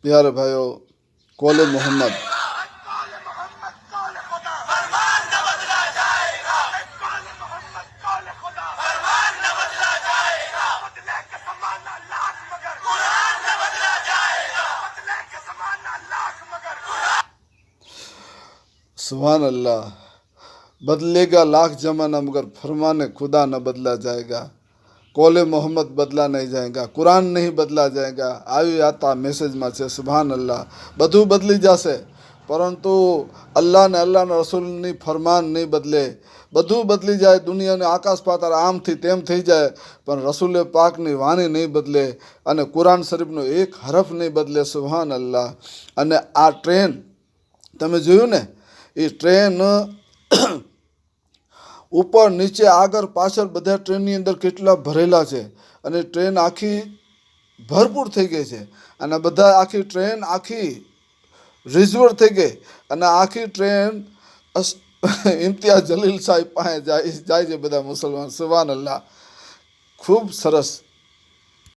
प्यारे भाइयों, कौले मोहम्मद सुभान अल्लाह। बदलेगा लाख जमाना मगर फरमाने खुदा न बदला जाएगा। कौले मोहम्मद बदला नहीं जाएगा, कुरान नहीं बदला जाएगा। आयु आता મેસેજમાં છે સુભાન અલ્લાહ। બધું બદલી જશે પરંતુ અલ્લાહ ને અલ્લાહના રસૂલની ફરમાન નહીં બદલે। બધું બદલી જાય, દુનિયાને આકાશ પાતાળ આમથી તેમ થઈ જાય, પણ રસૂલે પાકની વાણી નહીં બદલે અને કુરાન શરીફનો એક હરફ નહીં બદલે। સુભાન અલ્લાહ। અને આ ટ્રેન તમે જોયું ને, એ ટ્રેન ઉપર નીચે આગળ પાછળ બધા ટ્રેનની અંદર કેટલા ભરેલા છે અને ટ્રેન આખી ભરપૂર થઈ ગઈ છે અને બધા આખી ટ્રેન આખી રિઝર્વ થઈ ગઈ અને આખી ટ્રેન ઇમ્તિયાઝ જલીલ સાહેબ પાસે જાય છે બધા મુસલમાન। સુભાન અલ્લાહ, ખૂબ સરસ।